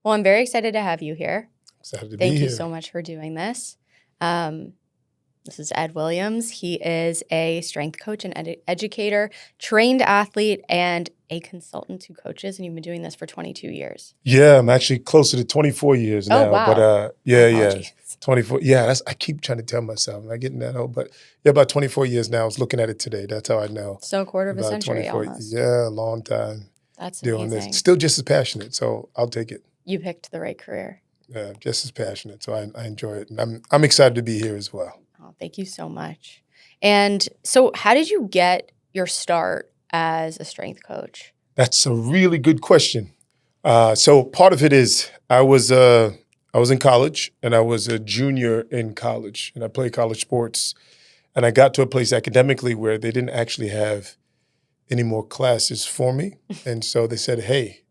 Well, I'm very excited to have you here. Excited to be Thank here. you so much for doing this. This is Ed Williams. He is a strength coach and educator, trained athlete, and a consultant to coaches, and you've been doing this for 22 years. Yeah, I'm actually closer to 24 years now. Wow. But My apologies. 24. Yeah, I keep trying to tell myself I'm not getting that old, but yeah, about 24 years now. I was looking at it today. That's how I know. So a quarter of a About century 24. almost. Yeah, a long time That's doing amazing. this. Still just as passionate, so I'll take it. You picked the right career. Yeah, just as passionate, so I enjoy it, and I'm excited to be here as well. Oh, thank you so much. And so how did you get your start as a strength coach? That's a really good question. So part of it is I was in college, and I was a junior in college, and I played college sports, and I got to a place academically where they didn't actually have any more classes for me, and so they said, "Hey,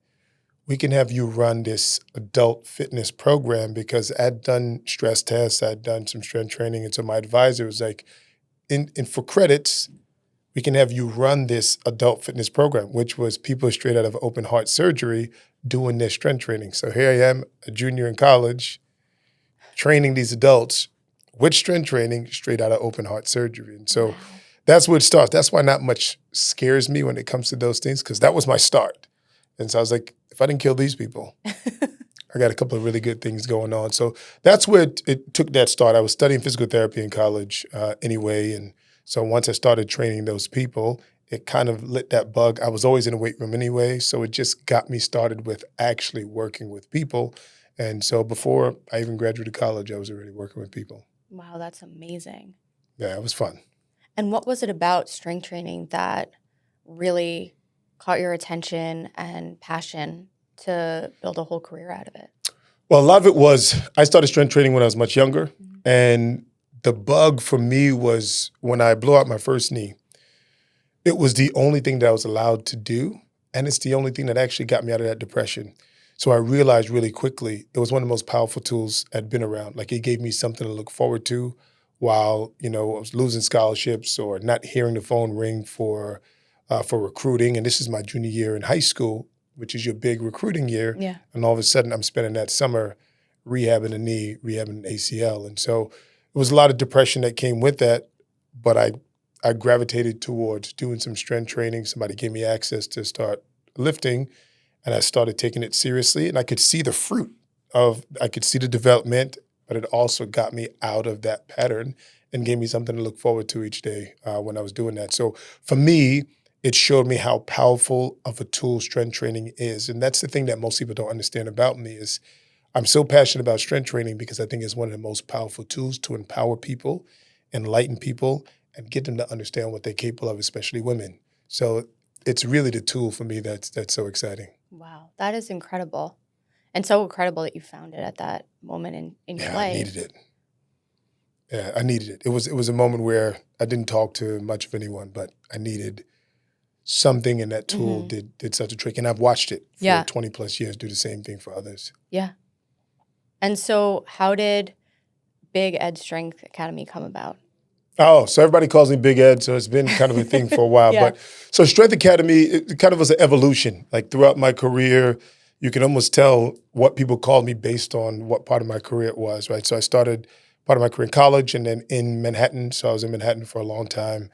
we can have you run this adult fitness program," because I'd done stress tests, I'd done some strength training, and so my advisor was like, "In for credits, we can have you run this adult fitness program," which was people straight out of open heart surgery doing their strength training. So here I am, a junior in college, training these adults with strength training straight out of open heart surgery. And so that's where it starts. That's why not much scares me when it comes to those things, because that was my start. And so I was like, if I didn't kill these people, I got a couple of really good things going on. So that's where it took that start. I was studying physical therapy in college anyway. And so once I started training those people, it kind of lit that bug. I was always in a weight room anyway. So it just got me started with actually working with people. And so before I even graduated college, I was already working with people. Wow, that's amazing. Yeah, it was fun. And what was it about strength training that really caught your attention and passion to build a whole career out of it? Well, a lot of it was, I started strength training when I was much younger. And the bug for me was when I blew out my first knee, it was the only thing that I was allowed to do. And it's the only thing that actually got me out of that depression. So I realized really quickly, it was one of the most powerful tools I'd been around. Like, it gave me something to look forward to while, I was losing scholarships or not hearing the phone ring for recruiting. And this is my junior year in high school, which is your big recruiting year. Yeah. And all of a sudden I'm spending that summer rehabbing a knee, rehabbing an ACL. And so it was a lot of depression that came with that, but I gravitated towards doing some strength training. Somebody gave me access to start lifting, and I started taking it seriously. And I could see the fruit I could see the development, but it also got me out of that pattern and gave me something to look forward to each day when I was doing that. So for me, it showed me how powerful of a tool strength training is. And that's the thing that most people don't understand about me is I'm so passionate about strength training because I think it's one of the most powerful tools to empower people, enlighten people, and get them to understand what they're capable of, especially women. So it's really the tool for me that's so exciting. Wow, that is incredible. And so incredible that you found it at that moment in your life. I needed it. Yeah, I needed it. It was a moment where I didn't talk to much of anyone, but I needed something, and that tool did such a trick. And I've watched it for 20 plus years do the same thing for others. Yeah. And so how did Big Ed Strength Academy come about? Oh, so everybody calls me Big Ed, so it's been kind of a thing for a while. Yeah. But so Strength Academy, it kind of was an evolution. Like throughout my career, you can almost tell what people called me based on what part of my career it was, right? So I started part of my career in college and then in Manhattan. So I was in Manhattan for a long time,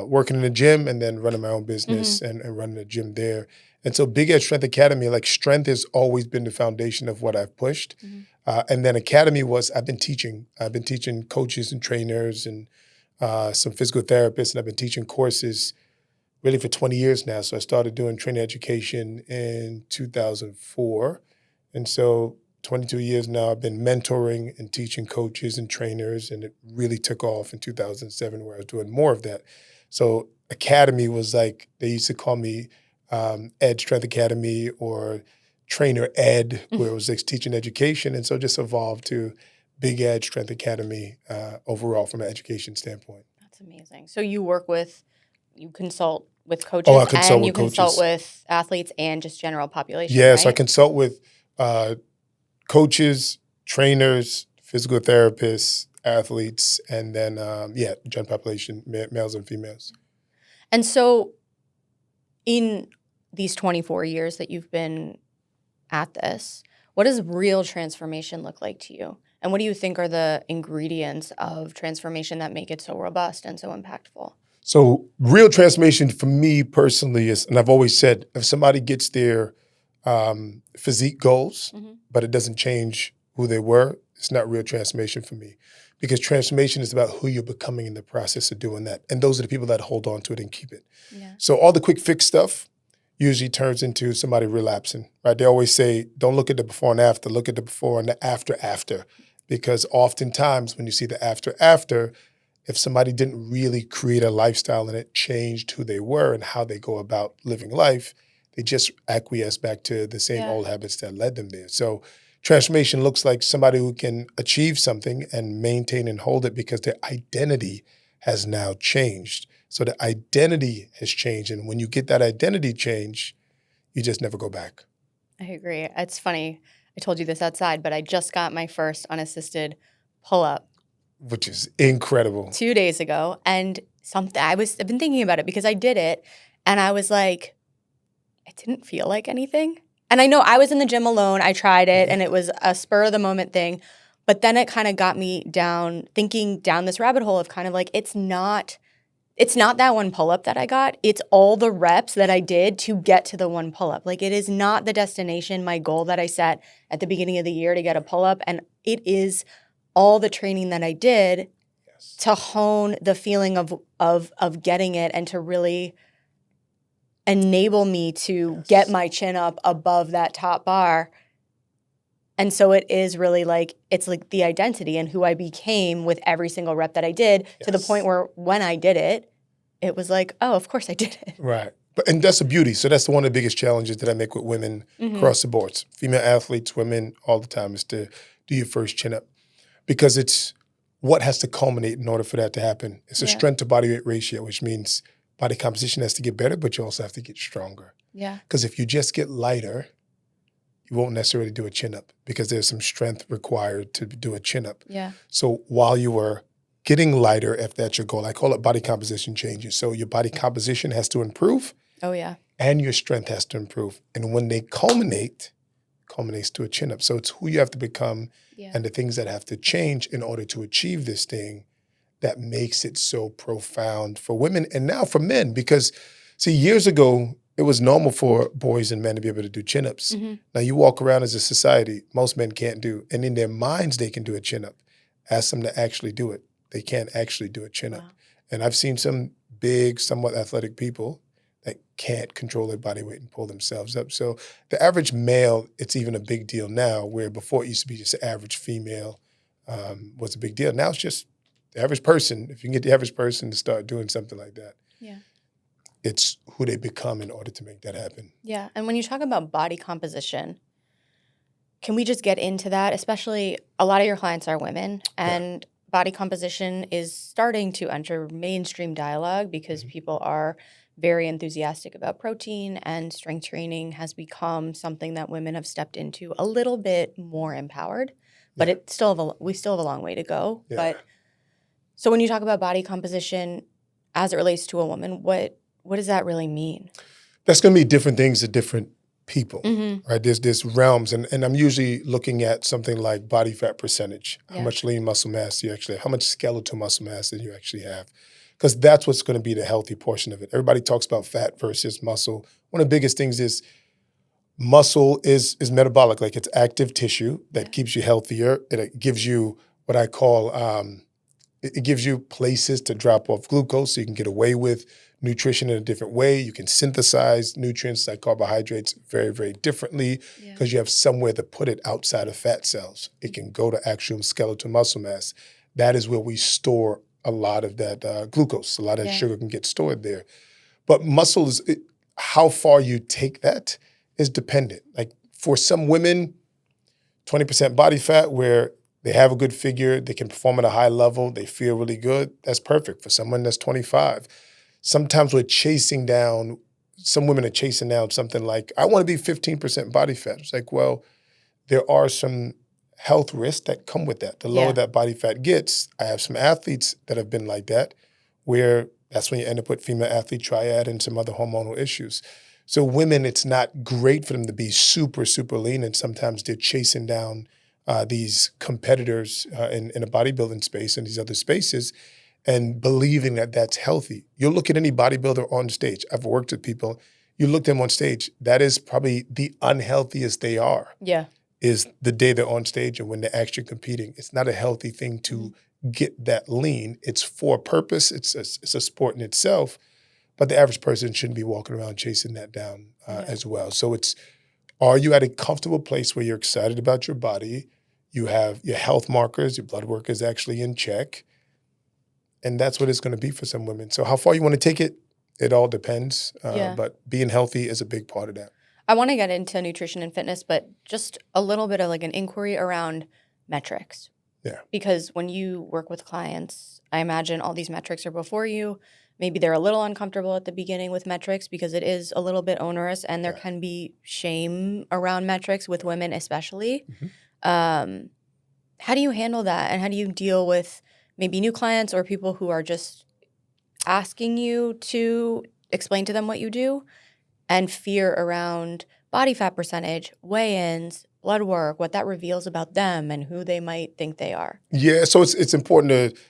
working in the gym and then running my own business and running a gym there. And so Big Ed Strength Academy, like strength has always been the foundation of what I've pushed. And then Academy was, I've been teaching coaches and trainers and some physical therapists, and I've been teaching courses really for 20 years now. So I started doing training education in 2004. And so 22 years now, I've been mentoring and teaching coaches and trainers, and it really took off in 2007 where I was doing more of that. So Academy was like, they used to call me Ed Strength Academy or Trainer Ed, where it was like teaching education. And so it just evolved to Big Ed Strength Academy overall from an education standpoint. That's amazing. So you consult with coaches and you consult with athletes and just general population, Yeah, right? so I consult with coaches, trainers, physical therapists, athletes, and then, general population, males and females. And so in these 24 years that you've been at this, What does real transformation look like to you? And what do you think are the ingredients of transformation that make it so robust and so impactful? So real transformation for me personally is, and I've always said, if somebody gets their physique goals, but it doesn't change who they were, it's not real transformation for me. Because transformation is about who you're becoming in the process of doing that. And those are the people that hold on to it and keep it. Yeah. So all the quick fix stuff usually turns into somebody relapsing, right? They always say, don't look at the before and after, look at the before and the after. Because oftentimes when you see the after, if somebody didn't really create a lifestyle and it changed who they were and how they go about living life, they just acquiesce back to the same old habits that led them there. So transformation looks like somebody who can achieve something and maintain and hold it because their identity has now changed. So the identity has changed. And when you get that identity change, you just never go back. I agree. It's funny. I told you this outside, but I just got my first unassisted pull-up. Which is incredible. 2 days ago. And I've been thinking about it because I did it and I was like, it didn't feel like anything. And I know I was in the gym alone. I tried it and it was a spur of the moment thing. But then it kind of got me thinking down this rabbit hole of kind of like, it's not that one pull-up that I got. It's all the reps that I did to get to the one pull-up. Like it is not the destination, my goal that I set at the beginning of the year to get a pull-up. And it is all the training that I did to hone the feeling of getting it and to really enable me to get my chin up above that top bar. And so it is really like, it's like the identity and who I became with every single rep that I did to the point where when I did it, it was like, oh, of course I did it. Right. And that's the beauty. So that's one of the biggest challenges that I make with women across the boards. Female athletes, women, all the time is to do your first chin up. Because it's what has to culminate in order for that to happen. It's a strength to body weight ratio, which means body composition has to get better, but you also have to get stronger. Yeah. Because if you just get lighter, you won't necessarily do a chin up because there's some strength required to do a chin up. Yeah. So while you were getting lighter, if that's your goal, I call it body composition changes. So your body composition has to improve. Oh, yeah. And your strength has to improve. And when they culminates to a chin up. So it's who you have to become and the things that have to change in order to achieve this thing that makes it so profound for women and now for men. Because, see, years ago, it was normal for boys and men to be able to do chin-ups. Now, you walk around as a society, most men can't do. And in their minds, they can do a chin-up. Ask them to actually do it. They can't actually do a chin-up. Wow. And I've seen some big, somewhat athletic people that can't control their body weight and pull themselves up. So the average male, it's even a big deal now, where before it used to be just the average female was a big deal. Now it's just the average person. If you can get the average person to start doing something like that, it's who they become in order to make that happen. Yeah. And when you talk about body composition, can we just get into that? Especially a lot of your clients are women and body composition is starting to enter mainstream dialogue because people are very enthusiastic about protein, and strength training has become something that women have stepped into a little bit more empowered, but we still have a long way to go. But so when you talk about body composition as it relates to a woman, what does that really mean? That's going to be different things to different people, right? There's realms, and I'm usually looking at something like body fat percentage, how much lean muscle mass you actually have, how much skeletal muscle mass that you actually have. Because that's what's going to be the healthy portion of it. Everybody talks about fat versus muscle. One of the biggest things is muscle is metabolic, like it's active tissue that keeps you healthier. It gives you what I call, it gives you places to drop off glucose so you can get away with nutrition in a different way. You can synthesize nutrients like carbohydrates very, very differently because you have somewhere to put it outside of fat cells. It can go to actual skeletal muscle mass. That is where we store a lot of that glucose. A lot of that sugar can get stored there. But muscle is, how far you take that is dependent. Like for some women, 20% body fat where they have a good figure, they can perform at a high level, they feel really good, that's perfect. For someone that's 25, sometimes we're chasing down, some women are chasing down something like, I want to be 15% body fat. It's like, well, there are some health risks that come with that. The lower that body fat gets, I have some athletes that have been like that, where that's when you end up with female athlete triad and some other hormonal issues. So women, it's not great for them to be super, super lean, and sometimes they're chasing down these competitors in a bodybuilding space and these other spaces and believing that that's healthy. You'll look at any bodybuilder on stage. I've worked with people. You look at them on stage. That is probably the unhealthiest they are. Yeah. Is the day they're on stage and when they're actually competing. It's not a healthy thing to get that lean. It's for a purpose. It's a sport in itself, but the average person shouldn't be walking around chasing that down as well. So are you at a comfortable place where you're excited about your body? You have your health markers, your blood work is actually in check. And that's what it's going to be for some women. So how far you want to take it, it all depends. But being healthy is a big part of that. I want to get into nutrition and fitness, but just a little bit of like an inquiry around metrics. Yeah. Because when you work with clients, I imagine all these metrics are before you. Maybe they're a little uncomfortable at the beginning with metrics because it is a little bit onerous and there can be shame around metrics with women especially. How do you handle that? And how do you deal with maybe new clients or people who are just asking you to explain to them what you do? And fear around body fat percentage, weigh-ins, blood work, what that reveals about them and who they might think they are. Yeah, so it's important to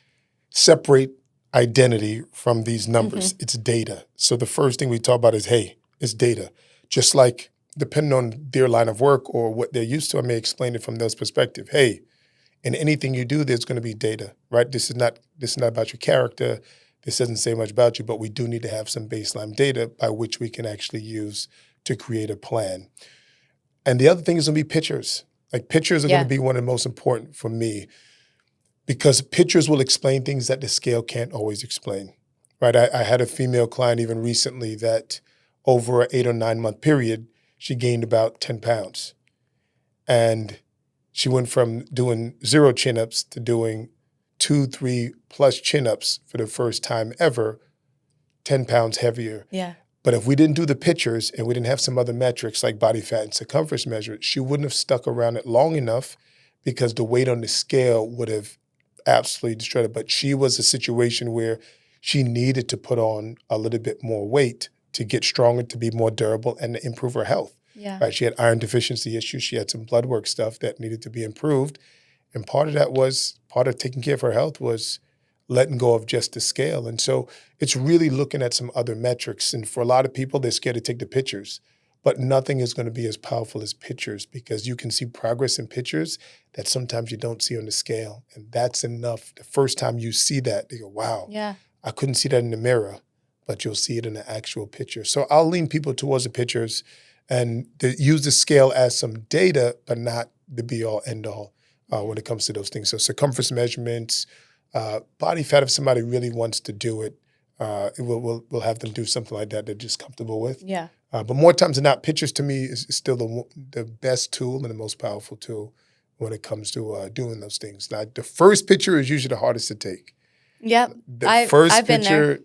separate identity from these numbers. It's data. So the first thing we talk about is, hey, it's data. Just like depending on their line of work or what they're used to, I may explain it from those perspective. Hey, in anything you do, there's going to be data, right? This is not about your character. This doesn't say much about you, but we do need to have some baseline data by which we can actually use to create a plan. And the other thing is going to be pictures. Like pictures are going to be one of the most important for me because pictures will explain things that the scale can't always explain, right? I had a female client even recently that over an 8 or 9 month period, she gained about 10 pounds. And she went from doing 0 chin-ups to doing 2, 3 plus chin-ups for the first time ever, 10 pounds heavier. Yeah. But if we didn't do the pictures and we didn't have some other metrics like body fat and circumference measure, she wouldn't have stuck around it long enough because the weight on the scale would have absolutely destroyed it. But she was a situation where she needed to put on a little bit more weight to get stronger, to be more durable, and to improve her health. Yeah. Right? She had iron deficiency issues. She had some blood work stuff that needed to be improved. And part of taking care of her health was letting go of just the scale. And so it's really looking at some other metrics. And for a lot of people, they're scared to take the pictures. But nothing is going to be as powerful as pictures because you can see progress in pictures that sometimes you don't see on the scale. And that's enough. The first time you see that, you go, wow, I couldn't see that in the mirror, but you'll see it in the actual picture. So I'll lean people towards the pictures and use the scale as some data, but not the be-all, end-all when it comes to those things. So circumference measurements, body fat, if somebody really wants to do it, we'll have them do something like that they're just comfortable with. Yeah. But more times than not, pictures to me is still the best tool and the most powerful tool when it comes to doing those things. Like the first picture is usually the hardest to take. Yep. I've been there.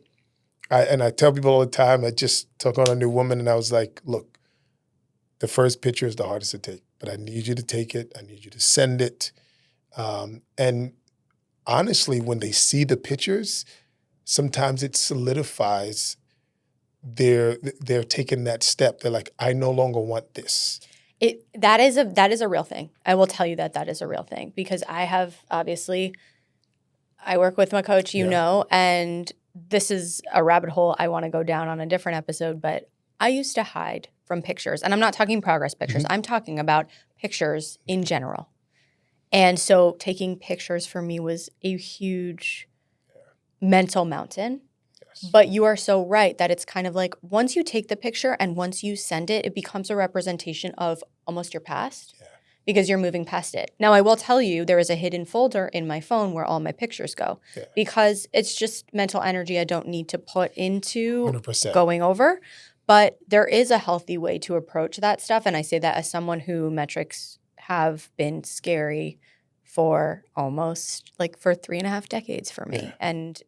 I tell people all the time, I just took on a new woman and I was like, look, the first picture is the hardest to take, but I need you to take it. I need you to send it. And honestly, when they see the pictures, sometimes it solidifies they're taking that step. They're like, I no longer want this. That is a real thing. I will tell you that is a real thing because I work with my coach, you know, and this is a rabbit hole I want to go down on a different episode, but I used to hide from pictures. And I'm not talking progress pictures. I'm talking about pictures in general. And so taking pictures for me was a huge mental mountain. Yes. But you are so right that it's kind of like once you take the picture and once you send it, it becomes a representation of almost your past because you're moving past it. Now, I will tell you there is a hidden folder in my phone where all my pictures go because it's just mental energy I don't need to put into 100%. Going over. But there is a healthy way to approach that stuff. And I say that as someone who metrics have been scary for almost like for 3.5 decades for me. And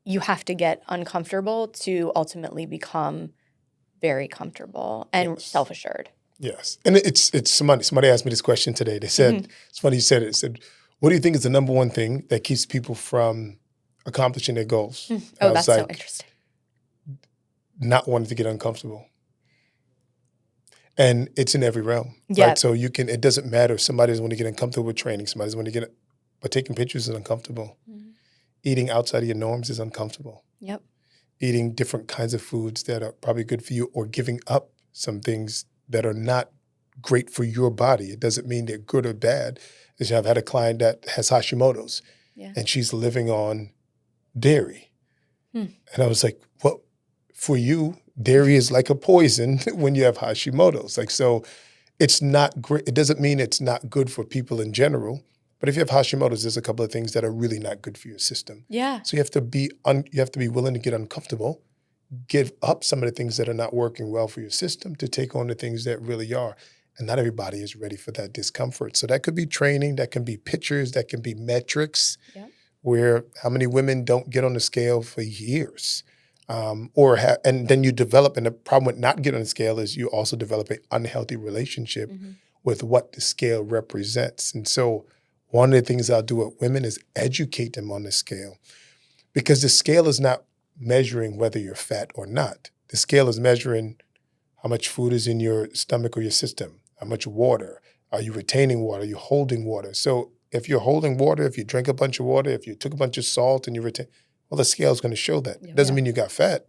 you have to get uncomfortable to ultimately become very comfortable and self-assured. Yes. And it's somebody asked me this question today. They said, it's funny you said it. It said, what do you think is the number one thing that keeps people from accomplishing their goals? Oh, that's so interesting. not wanting to get uncomfortable. And it's in every realm, Yeah. right? So it doesn't matter if somebody doesn't want to get uncomfortable with training, somebody doesn't want to but taking pictures is uncomfortable. Mm-hmm. Eating outside of your norms is uncomfortable. Yep. Eating different kinds of foods that are probably good for you, or giving up some things that are not great for your body. It doesn't mean they're good or bad. I've had a client that has Hashimoto's, and she's living on dairy. And I was like, well, for you, dairy is like a poison when you have Hashimoto's. Like, so it's not great. It doesn't mean it's not good for people in general. But if you have Hashimoto's, there's a couple of things that are really not good for your system. Yeah. So you have to be willing to get uncomfortable, give up some of the things that are not working well for your system to take on the things that really are. And not everybody is ready for that discomfort. So that could be training, that can be pictures, that can be metrics, where how many women don't get on the scale for years. And then you develop, and the problem with not getting on the scale is you also develop an unhealthy relationship with what the scale represents. And so one of the things I'll do with women is educate them on the scale, because the scale is not measuring whether you're fat or not. The scale is measuring how much food is in your stomach or your system, how much water. Are you retaining water? Are you holding water? So if you're holding water, if you drink a bunch of water, if you took a bunch of salt and you retain, well, the scale is going to show that. It doesn't mean you got fat,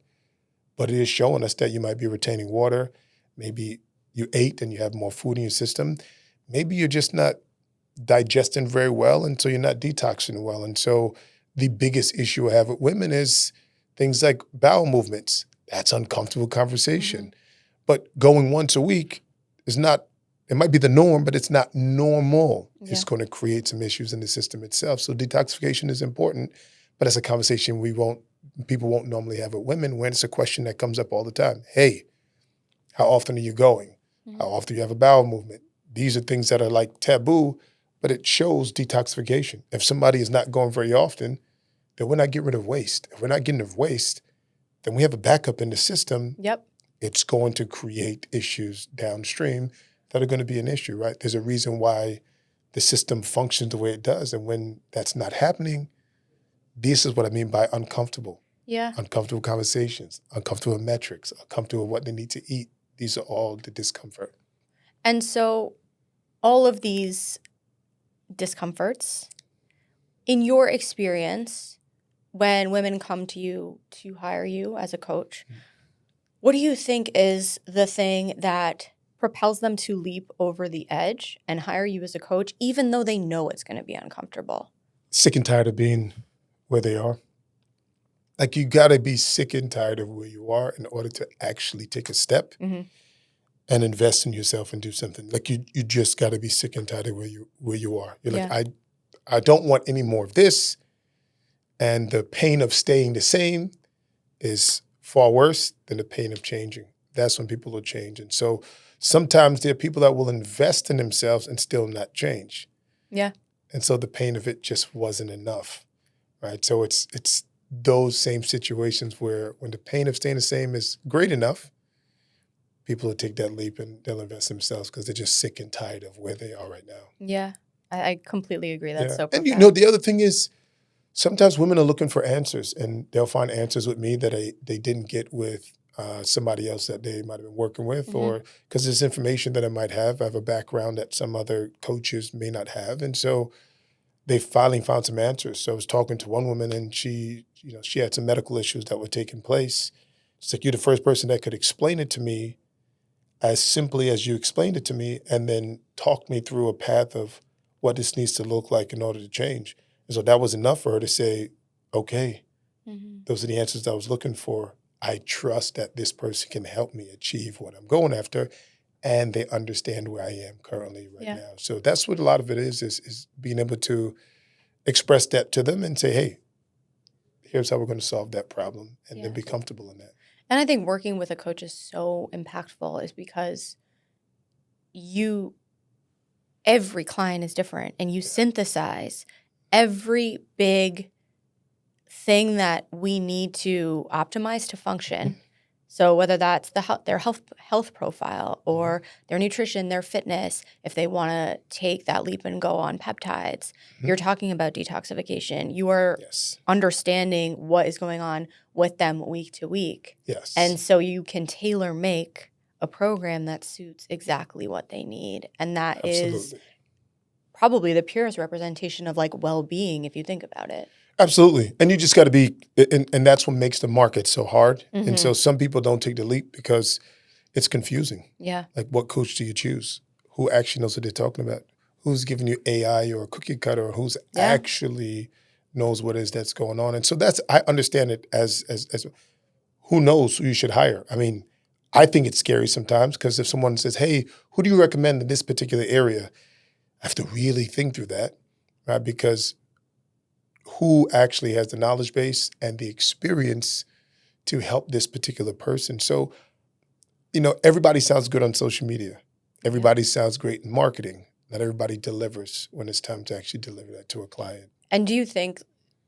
but it is showing us that you might be retaining water. Maybe you ate and you have more food in your system. Maybe you're just not digesting very well, and so you're not detoxing well. And so the biggest issue I have with women is things like bowel movements. That's uncomfortable conversation. But going once a week is not, it might be the norm, but it's not normal. It's going to create some issues in the system itself. So detoxification is important, but it's a conversation people won't normally have with women, when it's a question that comes up all the time. Hey, how often are you going? How often do you have a bowel movement? These are things that are like taboo, but it shows detoxification. If somebody is not going very often, then we're not getting rid of waste. If we're not getting rid of waste, then we have a backup in the system. It's going to create issues downstream that are going to be an issue, right? There's a reason why the system functions the way it does. And when that's not happening, this is what I mean by uncomfortable. Uncomfortable conversations, uncomfortable metrics, uncomfortable what they need to eat. These are all the discomfort. And so all of these discomforts, in your experience, when women come to you to hire you as a coach, what do you think is the thing that propels them to leap over the edge and hire you as a coach, even though they know it's going to be uncomfortable? Sick and tired of being where they are. Like, you got to be sick and tired of where you are in order to actually take a step and invest in yourself and do something. Like, you just got to be sick and tired of where you are. You're like, I don't want any more of this. And the pain of staying the same is far worse than the pain of changing. That's when people will change. And so sometimes there are people that will invest in themselves and still not change. And so the pain of it just wasn't enough, right? So it's those same situations where when the pain of staying the same is great enough, people will take that leap and they'll invest in themselves because they're just sick and tired of where they are right now. I completely agree. That's so profound. And the other thing is, sometimes women are looking for answers, and they'll find answers with me that they didn't get with somebody else that they might have been working with, or because there's information that I might have. I have a background that some other coaches may not have. And so they finally found some answers. So I was talking to one woman, and she had some medical issues that were taking place. It's like, you're the first person that could explain it to me as simply as you explained it to me, and then talk me through a path of what this needs to look like in order to change. And so that was enough for her to say, okay, those are the answers I was looking for. I trust that this person can help me achieve what I'm going after, and they understand where I am currently now. So that's what a lot of it is being able to express that to them and say, hey, here's how we're going to solve that problem, and then be comfortable in that. And I think working with a coach is so impactful is because every client is different, and you synthesize every big thing that we need to optimize to function So whether that's their health profile or their nutrition, their fitness, if they want to take that leap and go on peptides, you're talking about detoxification. You are Yes. understanding what is going on with them week to week. Yes. And so you can tailor make a program that suits exactly what they need. And that is Absolutely. probably the purest representation of like well-being if you think about it. Absolutely. And you just got to be, and that's what makes the market so hard. And Mm-hmm. so some people don't take the leap because it's confusing. Yeah. Like, what coach do you choose? Who actually knows what they're talking about? Who's giving you AI or a cookie cutter, or who's Yeah. actually knows what it is that's going on? And so I understand it as who knows who you should hire. I mean, I think it's scary sometimes because if someone says, hey, who do you recommend in this particular area? I have to really think through that, right? Because who actually has the knowledge base and the experience to help this particular person? So, everybody sounds good on social media. Everybody sounds great in marketing. Not everybody delivers when it's time to actually deliver that to a client. And do you think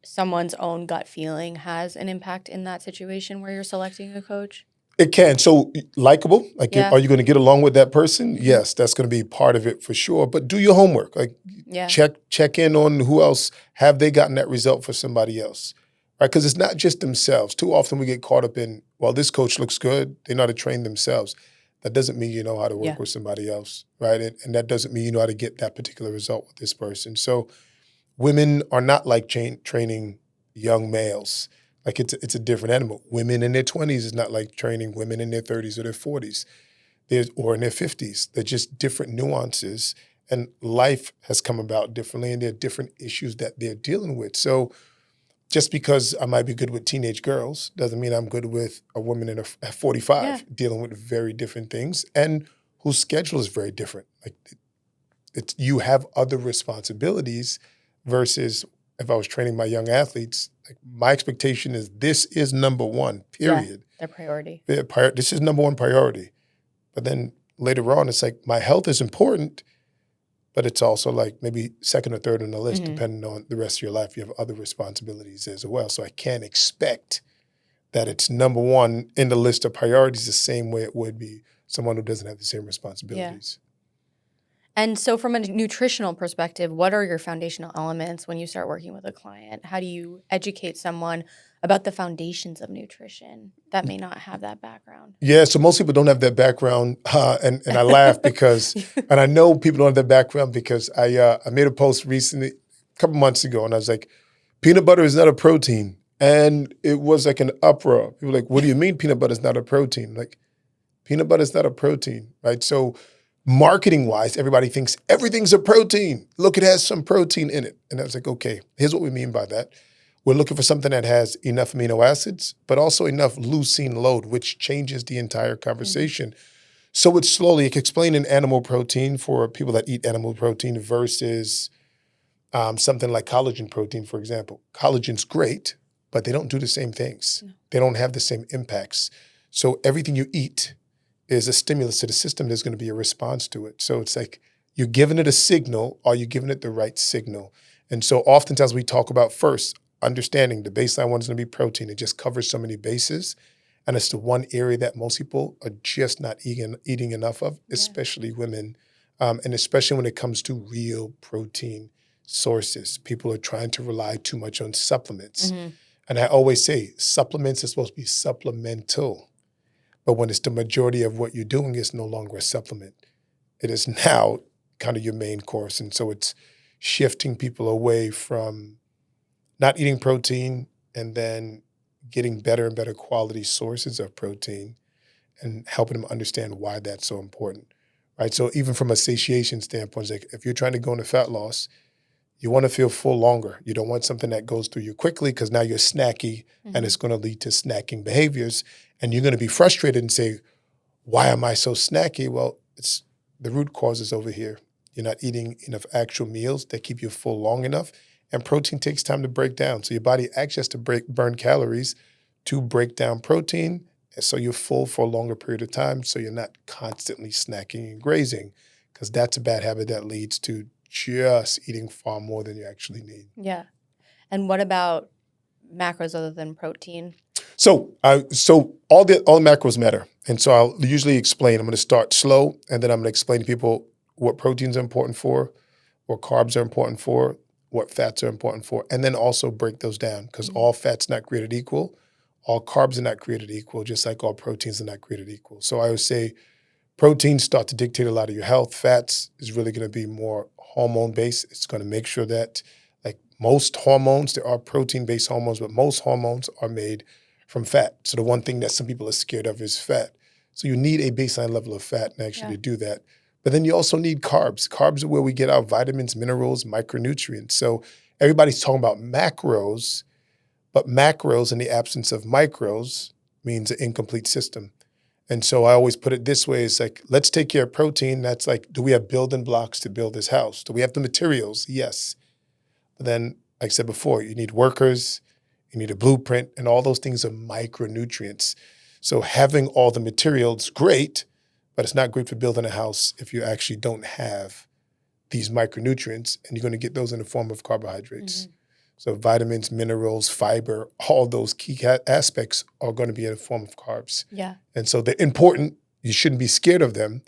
someone's own gut feeling has an impact in that situation where you're selecting a coach? It can. So likable, like, Yeah. are you going to get along with that person? Mhm. Yes, that's going to be part of it for sure. But do your homework. Like, Yeah. check in on who else have they gotten that result for somebody else, right? Because it's not just themselves. Too often we get caught up in, well, this coach looks good. They know how to train themselves. That doesn't mean you know how to work Yeah. with somebody else, right? And that doesn't mean you know how to get that particular result with this person. So women are not like training young males. Like, it's a different animal. Women in their 20s is not like training women in their 30s or their 40s or in their 50s. They're just different nuances. And life has come about differently, and there are different issues that they're dealing with. So just because I might be good with teenage girls doesn't mean I'm good with a woman at 45 dealing with very different things and whose schedule is very different. Like, you have other responsibilities versus if I was training my young athletes, like, my expectation is this is number one, period. Their priority. This is number one priority. But then later on, it's like my health is important, but it's also like maybe second or third on the list, depending on the rest of your life. You have other responsibilities as well. So I can't expect that it's number one in the list of priorities the same way it would be someone who doesn't have the same responsibilities. And so from a nutritional perspective, what are your foundational elements when you start working with a client? How do you educate someone about the foundations of nutrition that may not have that background? Yeah, so most people don't have that background, and I laugh because, and I know people don't have that background because I made a post recently, a couple months ago, and I was like, peanut butter is not a protein. And it was like an uproar. People were like, what do you mean peanut butter is not a protein? Like, peanut butter is not a protein, right? So marketing-wise, everybody thinks everything's a protein. Look, it has some protein in it. And I was like, okay, here's what we mean by that. We're looking for something that has enough amino acids, but also enough leucine load, which changes the entire conversation. So it's slowly explaining animal protein for people that eat animal protein versus something like collagen protein, for example. Collagen's great, but they don't do the same things. No. They don't have the same impacts. So everything you eat is a stimulus to the system. There's going to be a response to it. So it's like you're giving it a signal. Are you giving it the right signal? And so oftentimes we talk about first understanding the baseline one is going to be protein. It just covers so many bases. And it's the one area that most people are just not eating enough of, especially women. And especially when it comes to real protein sources. People are trying to rely too much on supplements. And I always say supplements are supposed to be supplemental. But when it's the majority of what you're doing, it's no longer a supplement. It is now kind of your main course. And so it's shifting people away from not eating protein and then getting better and better quality sources of protein and helping them understand why that's so important, right? So even from a satiation standpoint, it's like if you're trying to go into fat loss, you want to feel full longer. You don't want something that goes through you quickly because now you're snacky and it's going to lead to snacking behaviors. And you're going to be frustrated and say, why am I so snacky? Well, it's the root cause is over here. You're not eating enough actual meals that keep you full long enough. And protein takes time to break down. So your body actually has to burn calories to break down protein. And so you're full for a longer period of time. So you're not constantly snacking and grazing because that's a bad habit that leads to just eating far more than you actually need. Yeah. And what about macros other than protein? So all the macros matter. And so I'll usually explain. I'm going to start slow, and then I'm going to explain to people what proteins are important for, what carbs are important for, what fats are important for, and then also break those down, because all fats not created equal, all carbs are not created equal, just like all proteins are not created equal. So I would say proteins start to dictate a lot of your health. Fats is really going to be more hormone-based. It's going to make sure that, like most hormones, there are protein-based hormones, but most hormones are made from fat. So the one thing that some people are scared of is fat. So you need a baseline level of fat and actually to do that. But then you also need carbs. Carbs are where we get our vitamins, minerals, micronutrients. So everybody's talking about macros, but macros in the absence of micros means an incomplete system. And so I always put it this way: it's like, let's take care of protein. That's like, do we have building blocks to build this house? Do we have the materials? Yes. But then, like I said before, you need workers, you need a blueprint, and all those things are micronutrients. So having all the materials, great, but it's not great for building a house if you actually don't have these micronutrients, and you're going to get those in the form of carbohydrates. So vitamins, minerals, fiber, all those key aspects are going to be in the form of carbs. Yeah. And so they're important. You shouldn't be scared of them,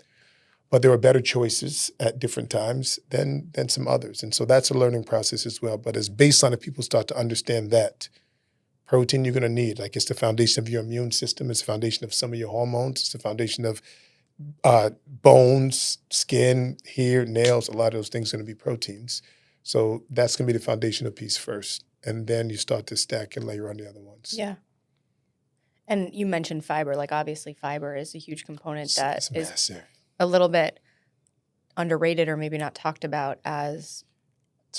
but there are better choices at different times than some others. And so that's a learning process as well. But as baseline, if people start to understand that protein you're going to need, like it's the foundation of your immune system, it's the foundation of some of your hormones, it's the foundation of bones, skin, hair, nails, a lot of those things are going to be proteins. So that's going to be the foundational piece first. And then you start to stack and layer on the other ones. Yeah. And you mentioned fiber. Like, obviously, fiber is a huge component that it's is massive. a little bit underrated or maybe not talked about as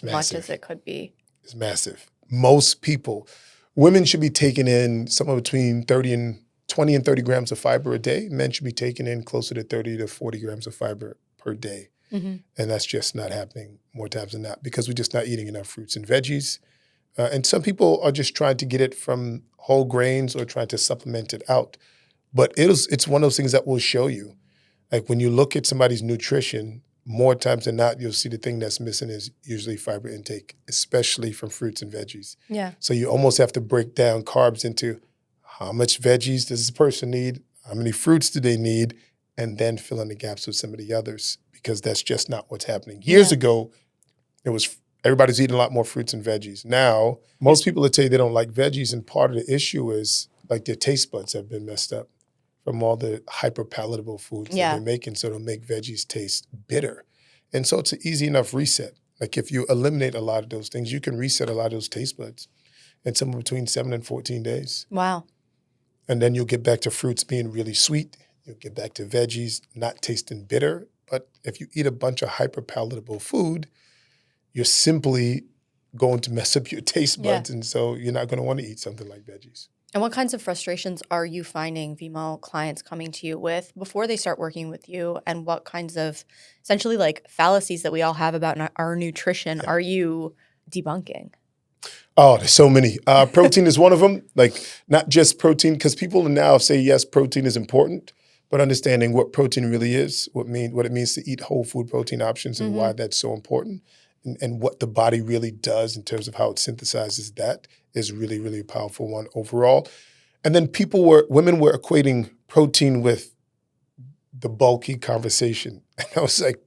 much as it could be. It's massive. Most people, women should be taking in somewhere between 20 and 30 grams of fiber a day. Men should be taking in closer to 30 to 40 grams of fiber per day. And that's just not happening more times than not, because we're just not eating enough fruits and veggies. And some people are just trying to get it from whole grains or trying to supplement it out. But it's one of those things that will show you. Like, when you look at somebody's nutrition, more times than not, you'll see the thing that's missing is usually fiber intake, especially from fruits and veggies. Yeah. So you almost have to break down carbs into how much veggies does this person need, how many fruits do they need, and then fill in the gaps with some of the others, because that's just not what's happening. Years ago, everybody's eating a lot more fruits and veggies. Now, most people would tell you they don't like veggies, and part of the issue is like their taste buds have been messed up from all the hyper-palatable foods that they're making, so it'll make veggies taste bitter. And so it's an easy enough reset. Like, if you eliminate a lot of those things, you can reset a lot of those taste buds in somewhere between 7 and 14 days. Wow. And then you'll get back to fruits being really sweet. You'll get back to veggies not tasting bitter. But if you eat a bunch of hyper-palatable food, you're simply going to mess up your taste buds. And so you're not going to want to eat something like veggies. And what kinds of frustrations are you finding female clients coming to you with before they start working with you? And what kinds of essentially like fallacies that we all have about our nutrition are you debunking? Oh, there's so many. Protein is one of them. Like, not just protein, because people now say, yes, protein is important, but understanding what protein really is, what it means to eat whole food protein options, and why that's so important, and what the body really does in terms of how it synthesizes that is really, really a powerful one overall. And then women were equating protein with the bulky conversation. And I was like,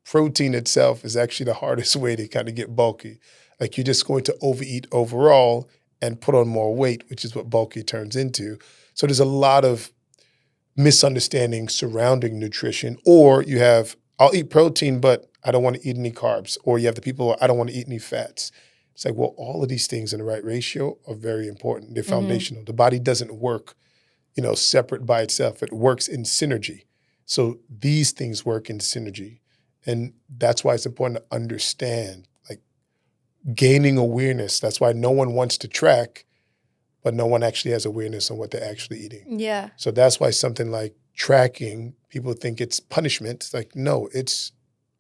protein itself is actually the hardest way to kind of get bulky. Like, you're just going to overeat overall and put on more weight, which is what bulky turns into. So there's a lot of misunderstanding surrounding nutrition. Or you have, I'll eat protein, but I don't want to eat any carbs. Or you have the people, I don't want to eat any fats. It's like, well, all of these things in the right ratio are very important. They're foundational. The body doesn't work, separate by itself. It works in synergy. So these things work in synergy. And that's why it's important to understand, like, gaining awareness. That's why no one wants to track, but no one actually has awareness on what they're actually eating. Yeah. So that's why something like tracking, people think it's punishment. It's like, no, it's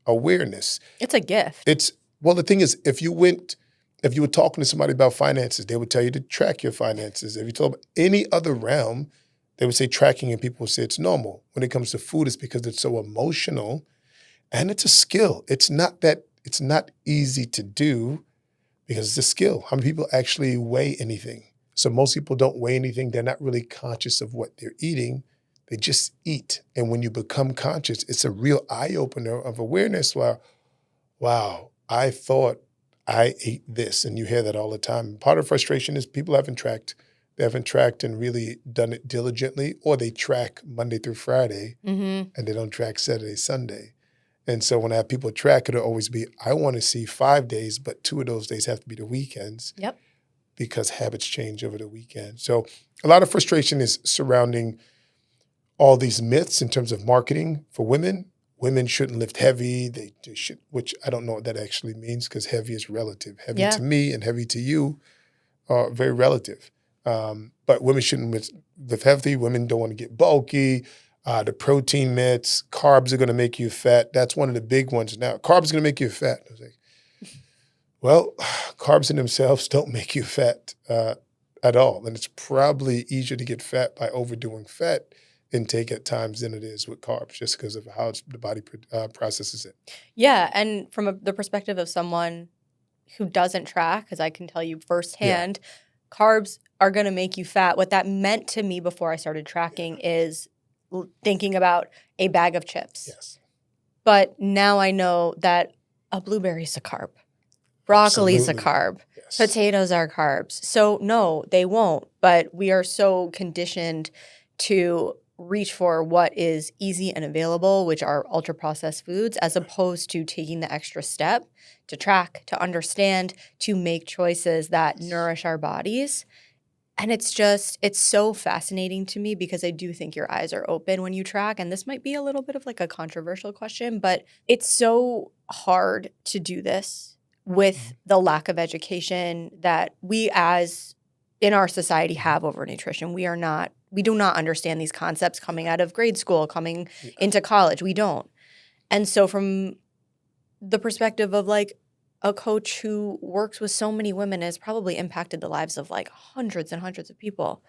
awareness. It's a gift. The thing is, if you were talking to somebody about finances, they would tell you to track your finances. If you told them any other realm, they would say tracking, and people would say it's normal. When it comes to food, it's because it's so emotional, and it's a skill. It's not easy to do, because it's a skill. How many people actually weigh anything? So most people don't weigh anything. They're not really conscious of what they're eating. They just eat. And when you become conscious, it's a real eye-opener of awareness where, wow, I thought I ate this. And you hear that all the time. Part of frustration is people haven't tracked. They haven't tracked and really done it diligently, or they track Monday through Friday Mm-hmm. and they don't track Saturday, Sunday. And so when I have people track, it'll always be, I want to see 5 days, but 2 of those days have to be the weekends. Yep. Because habits change over the weekend. So a lot of frustration is surrounding all these myths in terms of marketing for women. Women shouldn't lift heavy. They should, which I don't know what that actually means because heavy is relative. Heavy to me and heavy to you are very relative. But women shouldn't lift heavy. Women don't want to get bulky. The protein myths, carbs are going to make you fat. That's one of the big ones now. Carbs are going to make you fat. I was like, well, carbs in themselves don't make you fat at all. And it's probably easier to get fat by overdoing fat intake at times than it is with carbs, just because of how the body processes it. Yeah, and from the perspective of someone who doesn't track, because I can tell you firsthand, carbs are going to make you fat. What that meant to me before I started tracking is thinking about a bag of chips. Yes. But now I know that a blueberry is a carb. Broccoli's a carb. Yes. Potatoes are carbs. So no, they won't. But we are so conditioned to reach for what is easy and available, which are ultra-processed foods, as opposed to taking the extra step to track, to understand, to make choices that nourish our bodies. And it's so fascinating to me because I do think your eyes are open when you track. And this might be a little bit of like a controversial question, but it's so hard to do this with the lack of education that we as in our society have over nutrition. We do not understand these concepts coming out of grade school, coming into college. We don't. And so from the perspective of like a coach who works with so many women has probably impacted the lives of like hundreds and hundreds of people.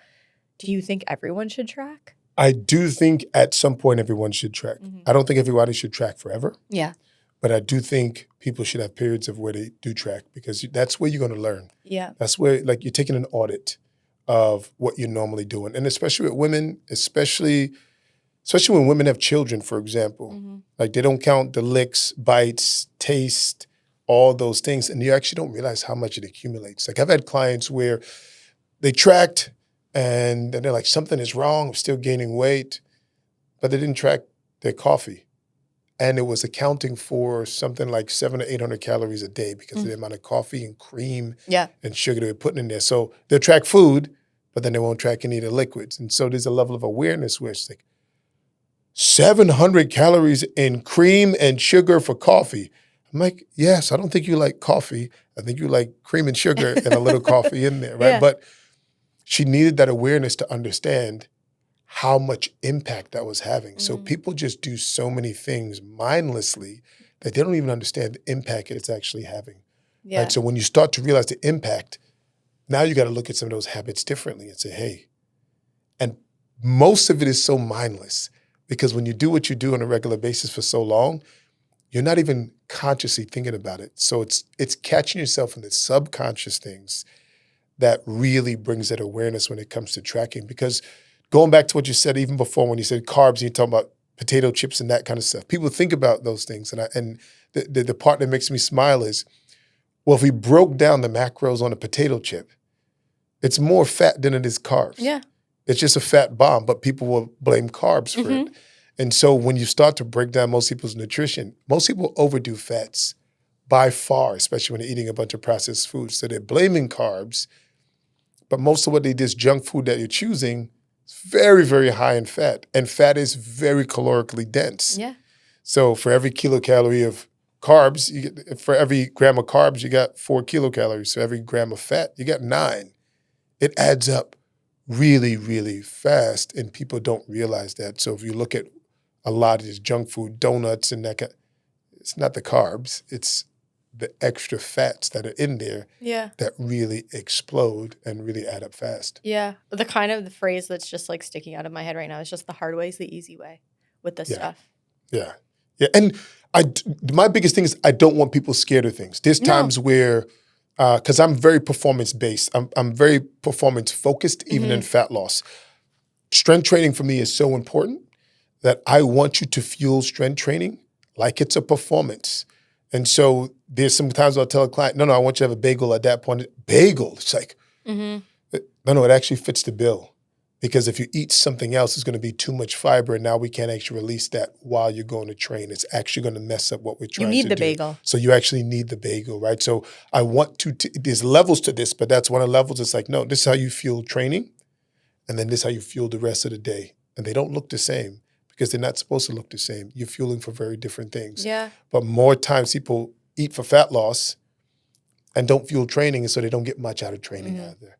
Do you think everyone should track? I do think at some point everyone should track. Mm-hmm. I don't think everybody should track forever. Yeah. But I do think people should have periods of where they do track because that's where you're going to learn. Yeah. That's where like you're taking an audit of what you're normally doing. And especially with women, especially when women have children, for example, like they don't count the licks, bites, taste, all those things. And you actually don't realize how much it accumulates. Like I've had clients where they tracked and they're like, something is wrong, I'm still gaining weight, but they didn't track their coffee. And it was accounting for something like 700 to 800 calories a day because of the amount of coffee and cream and sugar they were putting in there. So they'll track food, but then they won't track any of the liquids. And so there's a level of awareness where it's like 700 calories in cream and sugar for coffee. I'm like, yes, I don't think you like coffee. I think you like cream and sugar and a little coffee in there, right? Yeah. But she needed that awareness to understand how much impact that was having. So people just do so many things mindlessly that they don't even understand the impact it's actually having. Yeah. Right? So when you start to realize the impact, now you got to look at some of those habits differently and say, hey, and most of it is so mindless because when you do what you do on a regular basis for so long, you're not even consciously thinking about it. So it's catching yourself in the subconscious things that really brings that awareness when it comes to tracking. Because going back to what you said even before when you said carbs and you're talking about potato chips and that kind of stuff, people think about those things. And the part that makes me smile is, well, if we broke down the macros on a potato chip, it's more fat than it is carbs. Yeah. It's just a fat bomb, but people will blame carbs for it. And so when you start to break down most people's nutrition, most people overdo fats by far, especially when they're eating a bunch of processed foods. So they're blaming carbs, but most of what they do is junk food that you're choosing is very, very high in fat. And fat is very calorically dense. Yeah. So for every kilocalorie of carbs, for every gram of carbs, you got 4 kilocalories. So every gram of fat, you got 9. It adds up really, really fast, and people don't realize that. So if you look at a lot of this junk food, donuts and that, it's not the carbs, it's the extra fats that are in there that really explode and really add up fast. Yeah. The phrase that's just like sticking out of my head right now is just the hard way is the easy way with this stuff. Yeah. Yeah. And my biggest thing is I don't want people scared of things. There's times where because I'm very performance-based. I'm very performance-focused, even in Mhm. fat loss. Strength training for me is so important that I want you to fuel strength training like it's a performance. And so there's some times I'll tell a client, no, I want you to have a bagel at that point. Bagel. It's like, Mhm. no, it actually fits the bill. Because if you eat something else, it's going to be too much fiber, and now we can't actually release that while you're going to train. It's actually going to mess up what we're You trying need to the do. bagel. So you actually need the bagel, right? So I want to, there's levels to this, but that's one of the levels. It's like, no, this is how you fuel training, and then this is how you fuel the rest of the day. And they don't look the same because they're not supposed to look the same. You're fueling for very different things. Yeah. But more times people eat for fat loss and don't fuel training, and so they don't get much out of training either.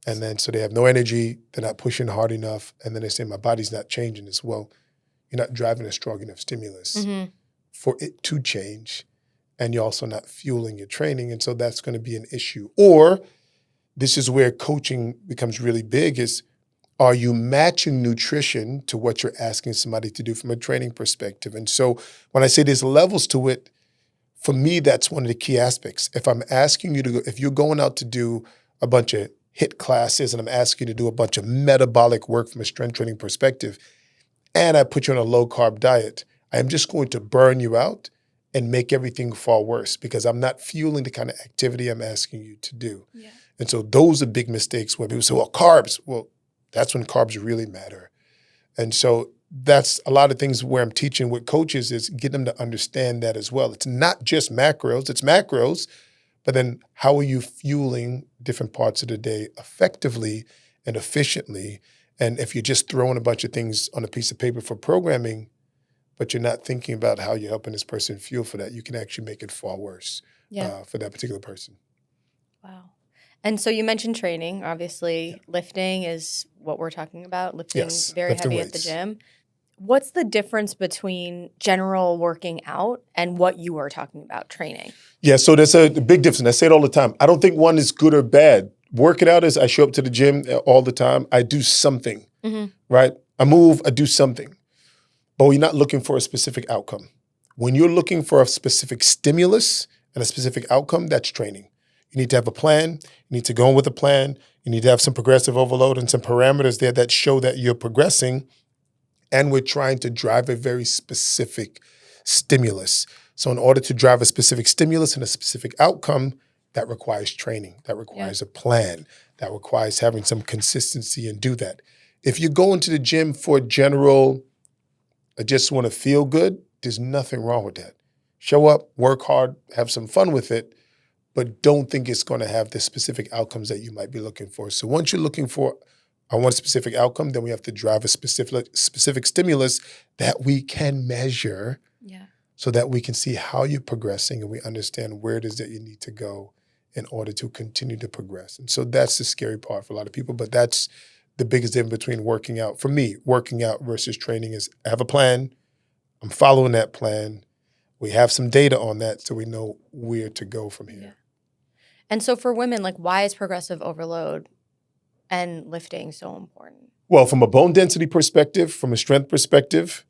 And then so they have no energy, they're not pushing hard enough, and then they say, my body's not changing as well. You're not driving a strong enough stimulus for it to change, and you're also not fueling your training, and so that's going to be an issue. Or this is where coaching becomes really big is, are you matching nutrition to what you're asking somebody to do from a training perspective? And so when I say there's levels to it, for me, that's one of the key aspects. If I'm asking you to go, if you're going out to do a bunch of HIIT classes and I'm asking you to do a bunch of metabolic work from a strength training perspective, and I put you on a low carb diet, I am just going to burn you out and make everything far worse because I'm not fueling the kind of activity I'm asking you to do. Yeah. And so those are big mistakes where people say, well, carbs. Well, that's when carbs really matter. And so that's a lot of things where I'm teaching with coaches is get them to understand that as well. It's not just macros, it's macros, but then how are you fueling different parts of the day effectively and efficiently? And if you're just throwing a bunch of things on a piece of paper for programming, but you're not thinking about how you're helping this person fuel for that, you can actually make it far worse for that particular person. Wow. And so you mentioned training. Obviously, lifting is what we're talking about, lifting Yes, very lifting heavy at the weights. gym. What's the difference between general working out and what you are talking about, training? Yeah, so there's a big difference. I say it all the time. I don't think one is good or bad. Working out is I show up to the gym all the time. I do something, right? I move, I do something. But we're not looking for a specific outcome. When you're looking for a specific stimulus and a specific outcome, that's training. You need to have a plan. You need to go in with a plan. You need to have some progressive overload and some parameters there that show that you're progressing. And we're trying to drive a very specific stimulus. So in order to drive a specific stimulus and a specific outcome, that requires training. That requires a plan. That requires having some consistency and do that. If you go into the gym for general, I just want to feel good, there's nothing wrong with that. Show up, work hard, have some fun with it, but don't think it's going to have the specific outcomes that you might be looking for. So once you're looking for, I want a specific outcome, then we have to drive a specific stimulus that we can measure so that we can see how you're progressing and we understand where it is that you need to go in order to continue to progress. And so that's the scary part for a lot of people, but that's the biggest difference between working out. For me, working out versus training is I have a plan, I'm following that plan, we have some data on that so we know where to go from here. Yeah. And so for women, like why is progressive overload and lifting so important? Well, from a bone density perspective, from a strength perspective,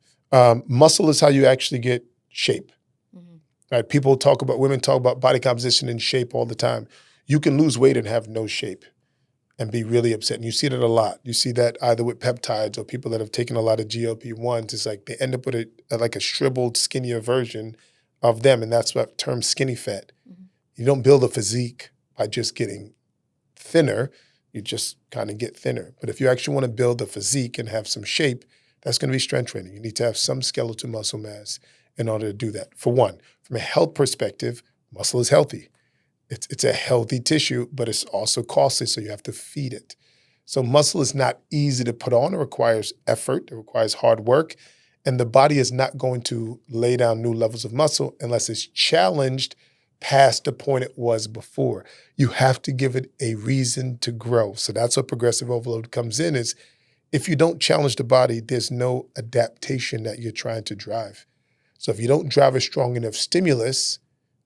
muscle is how you actually get shape. Right? Women talk about body composition and shape all the time. You can lose weight and have no shape and be really upset. And you see that a lot. You see that either with peptides or people that have taken a lot of GLP-1s. It's like they end up with a shriveled, skinnier version of them. And that's what term skinny fat. You don't build a physique by just getting thinner. You just kind of get thinner. But if you actually want to build a physique and have some shape, that's going to be strength training. You need to have some skeletal muscle mass in order to do that. For one, from a health perspective, muscle is healthy. It's a healthy tissue, but it's also costly, so you have to feed it. So muscle is not easy to put on. It requires effort. It requires hard work. And the body is not going to lay down new levels of muscle unless it's challenged past the point it was before. You have to give it a reason to grow. So that's what progressive overload comes in is if you don't challenge the body, there's no adaptation that you're trying to drive. So if you don't drive a strong enough stimulus,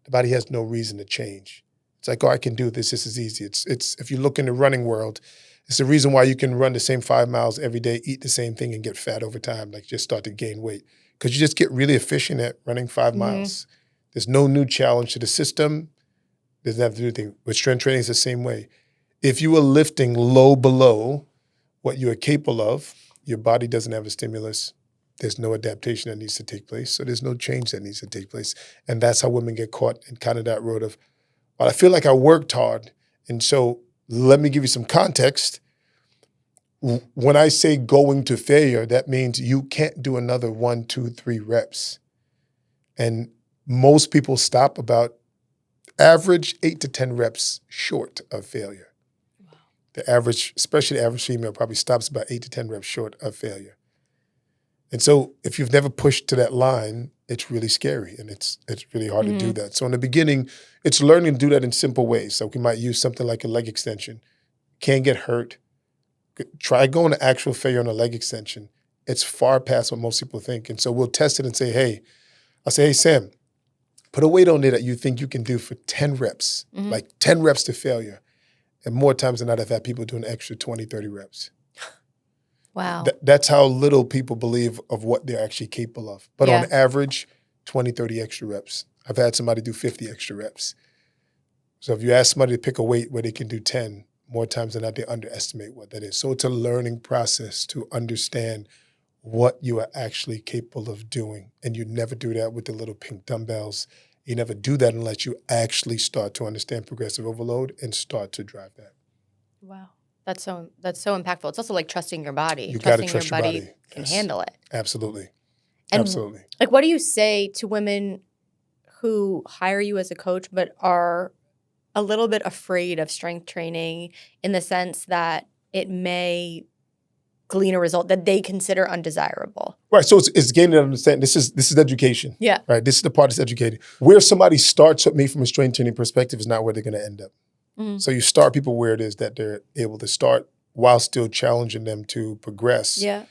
the body has no reason to change. It's like, oh, I can do this. This is easy. It's if you look in the running world, it's the reason why you can run the same 5 miles every day, eat the same thing, and get fat over time, like just start to gain weight. Because you just get really efficient at running 5 miles. There's no new challenge to the system, Doesn't have to do anything. With strength training, it's the same way. If you are lifting low below what you are capable of, your body doesn't have a stimulus. There's no adaptation that needs to take place. So there's no change that needs to take place. And that's how women get caught in kind of that road of, well, I feel like I worked hard. And so let me give you some context. When I say going to failure, that means you can't do another 1, 2, 3 reps. And most people stop about average 8 to 10 reps short of failure. Wow. The average, especially the average female, probably stops about 8 to 10 reps short of failure. And so if you've never pushed to that line, it's really scary and it's really hard to do that. So in the beginning, it's learning to do that in simple ways. So we might use something like a leg extension. Can't get hurt. Try going to actual failure on a leg extension. It's far past what most people think. And so we'll test it and say, hey, I'll say, hey, Sam, put a weight on there that you think you can do for 10 reps, like 10 reps to failure. And more times than not, I've had people doing extra 20, 30 reps. Wow. That's how little people believe of what they're actually capable of. But on average, 20, 30 extra reps. I've had somebody do 50 extra reps. So if you ask somebody to pick a weight where they can do 10, more times than not, they underestimate what that is. So it's a learning process to understand what you are actually capable of doing. And you never do that with the little pink dumbbells. You never do that unless you actually start to understand progressive overload and start to drive that. Wow. That's so impactful. It's also like trusting your body. You got to trust your your body body. Can handle it. Absolutely. And Absolutely. like, what do you say to women who hire you as a coach but are a little bit afraid of strength training in the sense that it may glean a result that they consider undesirable? Right. So it's gaining an understanding. This is education. Yeah. Right. This is the part that's educating. Where somebody starts with me from a strength training perspective is not where they're going to end up. So you start people where it is that they're able to start while still challenging them to progress. Yeah.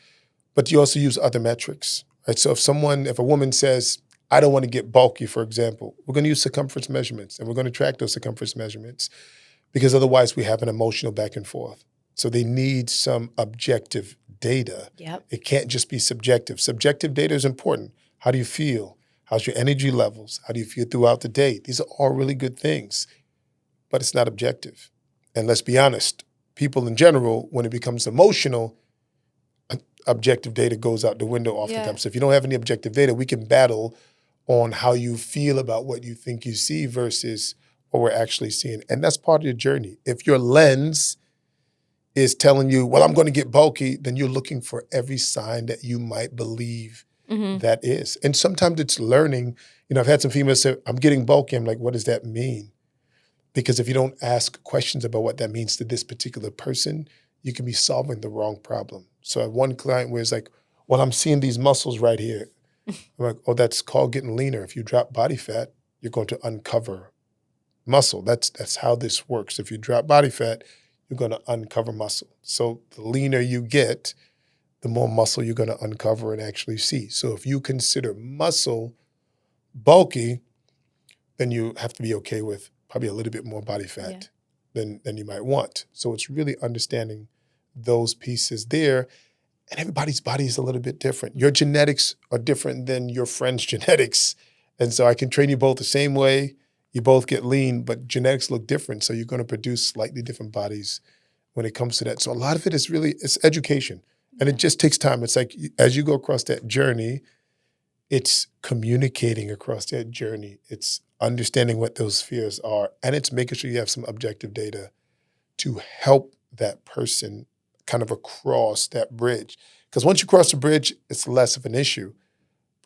But you also use other metrics. Right. So if a woman says, I don't want to get bulky, for example, we're going to use circumference measurements and we're going to track those circumference measurements because otherwise we have an emotional back and forth. So they need some objective data. Yep. It can't just be subjective. Subjective data is important. How do you feel? How's your energy levels? How do you feel throughout the day? These are all really good things, but it's not objective. And let's be honest, people in general, when it becomes emotional, objective data goes out the window oftentimes. Yeah. So if you don't have any objective data, we can battle on how you feel about what you think you see versus what we're actually seeing. And that's part of your journey. If your lens is telling you, well, I'm going to get bulky, then you're looking for every sign that you might believe that is. And sometimes it's learning. You know, I've had some females say, I'm getting bulky. I'm like, what does that mean? Because if you don't ask questions about what that means to this particular person, you can be solving the wrong problem. So I have one client where it's like, well, I'm seeing these muscles right here. I'm like, oh, that's called getting leaner. If you drop body fat, you're going to uncover muscle. That's how this works. If you drop body fat, you're going to uncover muscle. So the leaner you get, the more muscle you're going to uncover and actually see. So if you consider muscle bulky, then you have to be okay with probably a little bit more body fat than you might want. So it's really understanding those pieces there. And everybody's body is a little bit different. Your genetics are different than your friend's genetics. And so I can train you both the same way. You both get lean, but genetics look different. So you're going to produce slightly different bodies when it comes to that. So a lot of it is really, it's education. And it just takes time. It's like as you go across that journey, it's communicating across that journey. It's understanding what those fears are. And it's making sure you have some objective data to help that person kind of across that bridge. Because once you cross the bridge, it's less of an issue.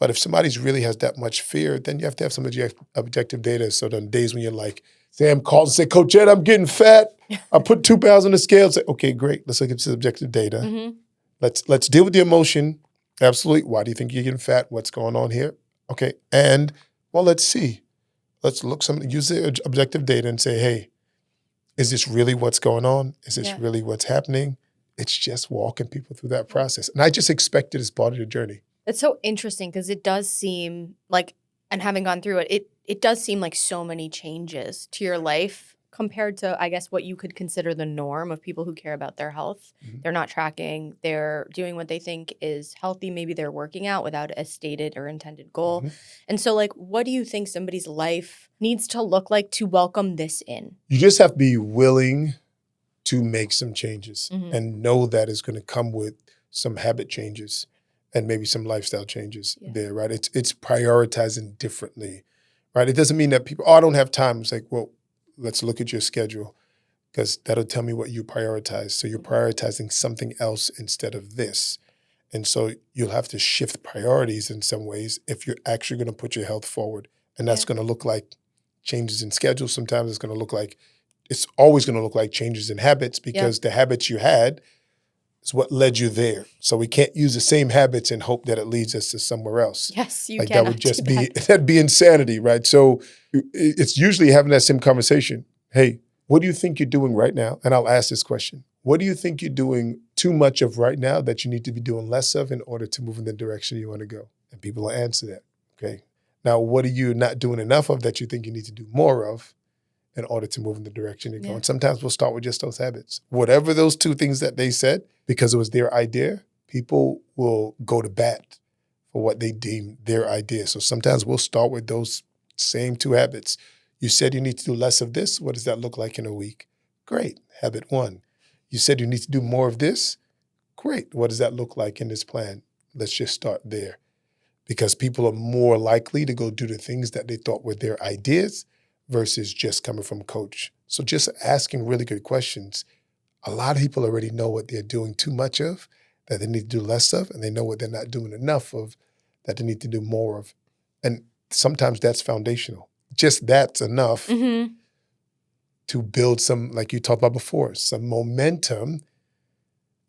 But if somebody really has that much fear, then you have to have some objective data. So on days when you're like, Sam calls and say, Coach Ed, I'm getting fat. I put 2 pounds on the scale. Say, okay, great. Let's look at some objective data. Let's deal with the emotion. Absolutely. Why do you think you're getting fat? What's going on here? Okay. And well, let's see. Let's use the objective data and say, hey, is this really what's going on? Is this really what's happening? It's just walking people through that process. And I just expect it as part of the journey. It's so interesting because it does seem like, and having gone through it, it does seem like so many changes to your life compared to, I guess, what you could consider the norm of people who care about their health. Mhm. They're not tracking. They're doing what they think is healthy. Maybe they're working out without a stated or intended goal. Mhm. And so, like, what do you think somebody's life needs to look like to welcome this in? You just have to be willing to make some changes Mhm. and know that it's going to come with some habit changes and maybe some lifestyle changes Yeah. there, right? It's prioritizing differently, right? It doesn't mean that people, oh, I don't have time. It's like, well, let's look at your schedule because that'll tell me what you prioritize. So you're Mhm. prioritizing something else instead of this. And so you'll have to shift priorities in some ways if you're actually going to put your health forward. And that's Yeah. going to look like changes in schedule. Sometimes it's going to look like, it's always going to look like changes in habits because the habits you had is what led you there. So we can't use the same habits and hope that it leads us to somewhere else. Yes, you Like that cannot would just do be, that. that'd be insanity, right? So it's usually having that same conversation. Hey, what do you think you're doing right now? And I'll ask this question. What do you think you're doing too much of right now that you need to be doing less of in order to move in the direction you want to go? And people will answer that, okay? Now, what are you not doing enough of that you think you need to do more of in order to move in the direction you're going? Sometimes we'll start with just those habits. Whatever those two things that they said, because it was their idea, people will go to bat for what they deem their idea. So sometimes we'll start with those same two habits. You said you need to do less of this. What does that look like in a week? Great. Habit one. You said you need to do more of this. Great. What does that look like in this plan? Let's just start there. Because people are more likely to go do the things that they thought were their ideas versus just coming from coach. So just asking really good questions. A lot of people already know what they're doing too much of, that they need to do less of, and they know what they're not doing enough of, that they need to do more of. And sometimes that's foundational. Just that's enough Mhm. to build some, like you talked about before, some momentum.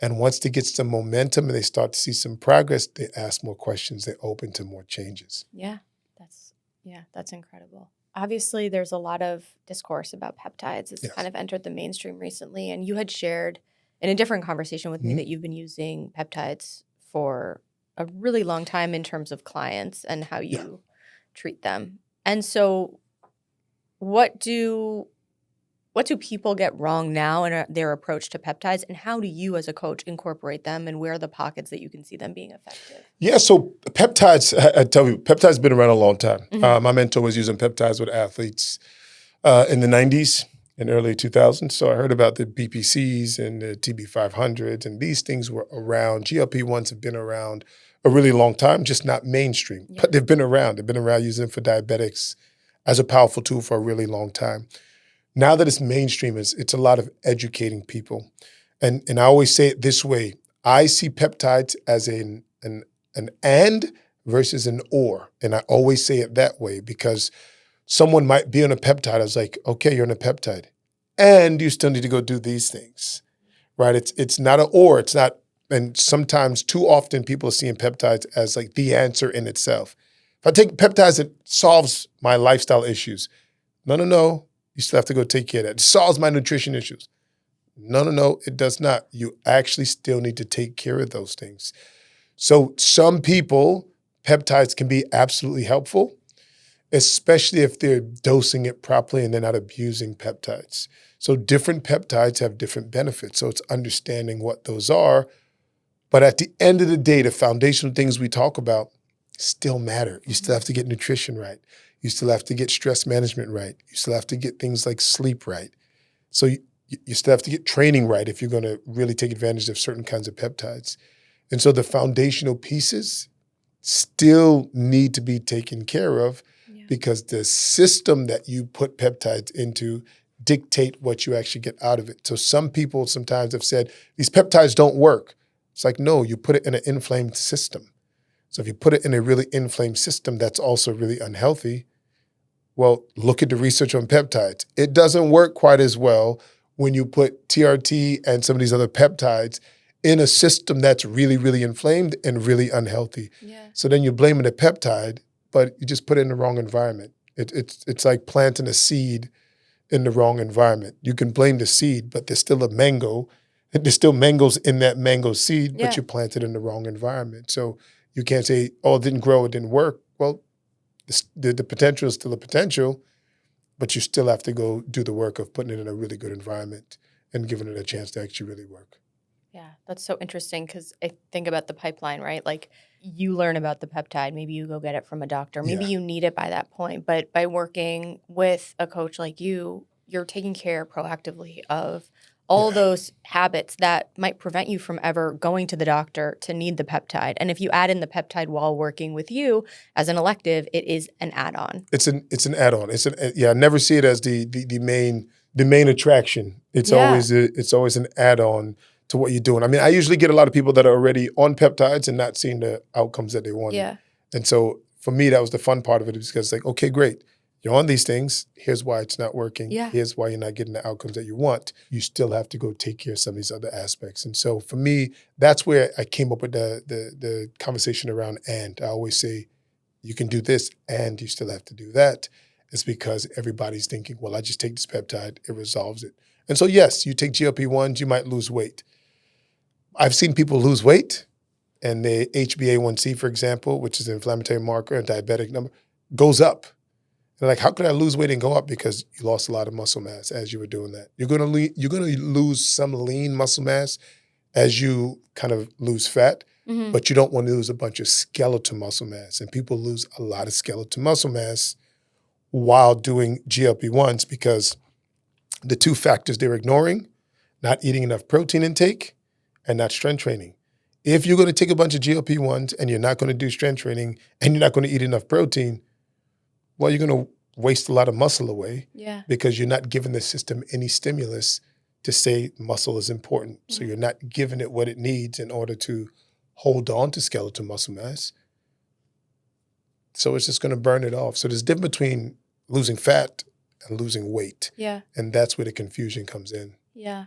And once they get some momentum and they start to see some progress, they ask more questions, they're open to more changes. Yeah, that's incredible. Obviously, there's a lot of discourse about peptides. It's Yes. kind of entered the mainstream recently, and you had shared in a different conversation with me Mhm. that you've been using peptides for a really long time in terms of clients and how you treat them. And so, what do people get wrong now in their approach to peptides, and how do you as a coach incorporate them, and where are the pockets that you can see them being effective? Yeah, so peptides, I tell you, peptides have been around a long time. Mhm. My mentor was using peptides with athletes in the 90s and early 2000s. So I heard about the BPCs and the TB500s, and these things were around. GLP-1s have been around a really long time, just not mainstream, Yeah. but they've been around. They've been around using for diabetics as a powerful tool for a really long time. Now that it's mainstream, it's a lot of educating people. And I always say it this way. I see peptides as an and versus an or. And I always say it that way because someone might be on a peptide. I was like, okay, you're on a peptide. And you still need to go do these things, right? It's not an or. It's not, and sometimes too often people are seeing peptides as like the answer in itself. If I take peptides, it solves my lifestyle issues. No. You still have to go take care of that. It solves my nutrition issues. No, it does not. You actually still need to take care of those things. So some people, peptides can be absolutely helpful, especially if they're dosing it properly and they're not abusing peptides. So different peptides have different benefits. So it's understanding what those are. But at the end of the day, the foundational things we talk about still matter. You still have to get nutrition right. You still have to get stress management right. You still have to get things like sleep right. So you still have to get training right if you're going to really take advantage of certain kinds of peptides. And so the foundational pieces still need to be taken care of because the system that you put peptides into dictate what you actually get out of it. So some people sometimes have said, these peptides don't work. It's like, no, you put it in an inflamed system. So if you put it in a really inflamed system that's also really unhealthy, well, look at the research on peptides. It doesn't work quite as well when you put TRT and some of these other peptides in a system that's really, really inflamed and really unhealthy. Yeah. So then you're blaming the peptide, but you just put it in the wrong environment. It's like planting a seed in the wrong environment. You can blame the seed, but there's still a mango. There's still mangoes in that mango seed, but you planted in the wrong environment. So you can't say, oh, it didn't grow, it didn't work. Well, the potential is still a potential. but you still have to go do the work of putting it in a really good environment and giving it a chance to actually really work. Yeah, that's so interesting because I think about the pipeline, right? Like you learn about the peptide, maybe you go get it from a doctor, maybe Yeah. you need it by that point, but by working with a coach like you, you're taking care proactively of all Yeah. those habits that might prevent you from ever going to the doctor to need the peptide. And if you add in the peptide while working with you as an elective, it is an add-on. It's an add-on. I never see it as the main attraction. It's Yeah. always an add-on to what you're doing. I mean, I usually get a lot of people that are already on peptides and not seeing the outcomes that they wanted. Yeah. And so for me, that was the fun part of it, because it's like, okay, great. You're on these things. Here's why it's not working. Yeah. Here's why you're not getting the outcomes that you want. You still have to go take care of some of these other aspects. And so for me, that's where I came up with the conversation around and. I always say, you can do this and you still have to do that. It's because everybody's thinking, well, I just take this peptide, it resolves it. And so yes, you take GLP-1s, you might lose weight. I've seen people lose weight and the HbA1c, for example, which is an inflammatory marker, a diabetic number, goes up. And like, how could I lose weight and go up? Because you lost a lot of muscle mass as you were doing that. You're gonna lose some lean muscle mass as you kind of lose fat, but you don't want to lose a bunch of skeletal muscle mass. And people lose a lot of skeletal muscle mass while doing GLP-1s because the two factors they're ignoring, not eating enough protein intake and not strength training. If you're going to take a bunch of GLP-1s and you're not going to do strength training and you're not going to eat enough protein, well, you're going to waste a lot of muscle away because you're not giving the system any stimulus to say muscle is important. So you're not giving it what it needs in order to hold on to skeletal muscle mass. So it's just going to burn it off. So there's a difference between losing fat and losing weight. Yeah. And that's where the confusion comes in. Yeah.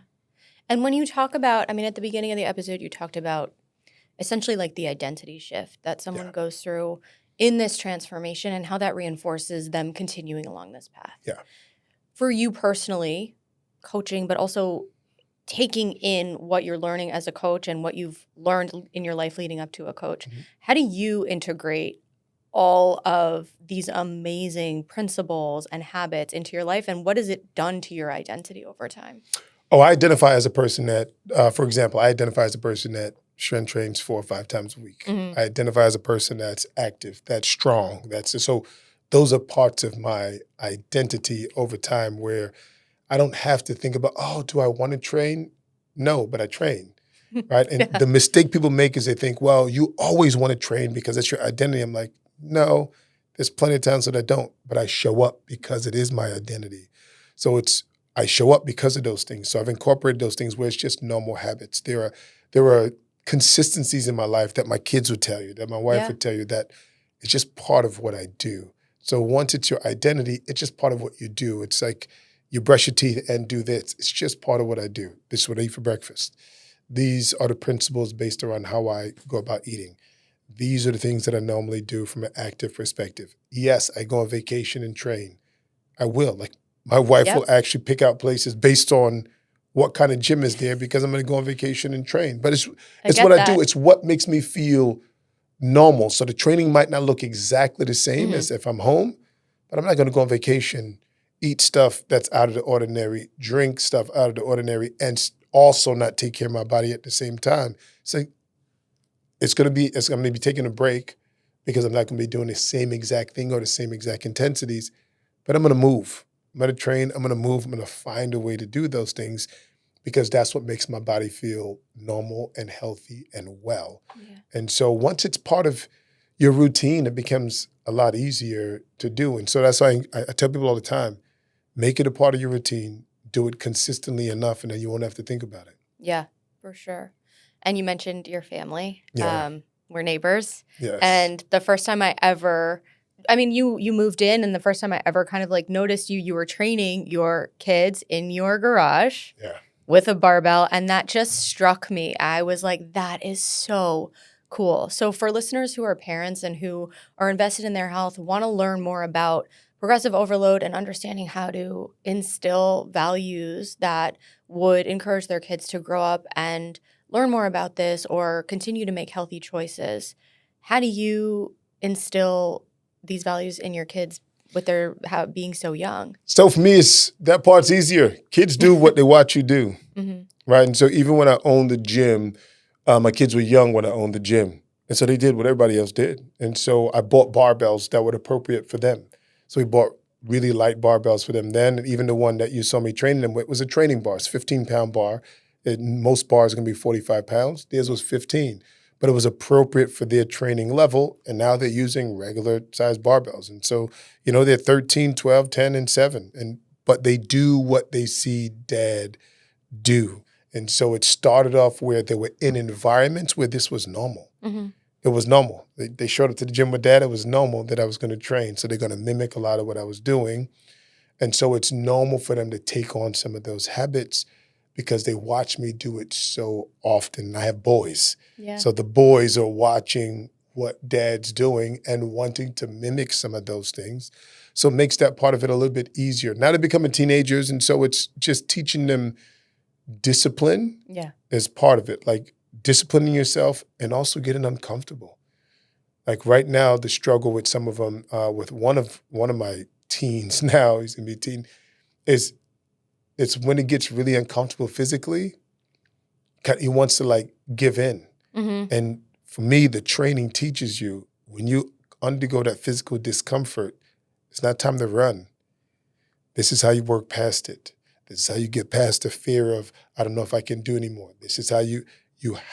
And when you talk about, I mean, at the beginning of the episode, you talked about essentially like the identity shift that someone goes through in this transformation and how that reinforces them continuing along this path. Yeah. For you personally, coaching, but also taking in what you're learning as a coach and what you've learned in your life leading up to a coach, how do you integrate all of these amazing principles and habits into your life, and what has it done to your identity over time? Oh, I identify as a person that, for example, I identify as a person that strength trains 4 or 5 times a week. I identify as a person that's active, that's strong. So those are parts of my identity over time where I don't have to think about, oh, do I want to train? No, but I train, right? And the mistake people make is they think, well, you always want to train because that's your identity. I'm like, no, there's plenty of times that I don't, but I show up because it is my identity. So I show up because of those things. So I've incorporated those things where it's just normal habits. There are consistencies in my life that my kids would tell you, that my wife would tell you, that it's just part of what I do. So once it's your identity, it's just part of what you do. It's like you brush your teeth and do this. It's just part of what I do. This is what I eat for breakfast. These are the principles based around how I go about eating. These are the things that I normally do from an active perspective. Yes, I go on vacation and train. I will. Like my wife will actually pick out places based on what kind of gym is there because I'm going to go on vacation and train. But it's what I do. It's what makes me feel normal. So the training might not look exactly the same as if I'm home, but I'm not going to go on vacation, eat stuff that's out of the ordinary, drink stuff out of the ordinary, and also not take care of my body at the same time. So it's going to be taking a break because I'm not going to be doing the same exact thing or the same exact intensities, but I'm going to move. I'm going to train. I'm going to move. I'm going to find a way to do those things because that's what makes my body feel normal and healthy and well. Yeah. And so once it's part of your routine, it becomes a lot easier to do. And so that's why I tell people all the time, make it a part of your routine, do it consistently enough, and then you won't have to think about it. Yeah, for sure. And you mentioned your family. Yeah. We're neighbors. Yes. And the first time you moved in, and the first time I ever kind of like noticed you were training your kids in your garage with a barbell, and that just struck me. I was like, that is so cool. So for listeners who are parents and who are invested in their health, want to learn more about progressive overload and understanding how to instill values that would encourage their kids to grow up and learn more about this or continue to make healthy choices, how do you instill these values in your kids with their being so young? So for me, that part's easier. Kids do what they watch you do, right? And so even when I owned the gym, my kids were young when I owned the gym. And so they did what everybody else did. And so I bought barbells that were appropriate for them. So we bought really light barbells for them then. And even the one that you saw me training them with was a training bar. It's a 15-pound bar. Most bars are going to be 45 pounds. Theirs was 15. But it was appropriate for their training level. And now they're using regular size barbells. And so, they're 13, 12, 10, and 7. But they do what they see dad do. And so it started off where they were in environments where this was normal. It was normal. They showed up to the gym with dad. It was normal that I was going to train. So they're going to mimic a lot of what I was doing. And so it's normal for them to take on some of those habits because they watch me do it so often. I have boys. Yeah. So the boys are watching what dad's doing and wanting to mimic some of those things. So it makes that part of it a little bit easier. Now they're becoming teenagers, and so it's just teaching them discipline is part of it, like disciplining yourself and also getting uncomfortable. Like right now, the struggle with some of them, with one of my teens now, he's gonna be a teen, is it's when it gets really uncomfortable physically, he wants to like give in. And for me, the training teaches you when you undergo that physical discomfort, it's not time to run. This is how you work past it. This is how you get past the fear of, I don't know if I can do anymore. This is how you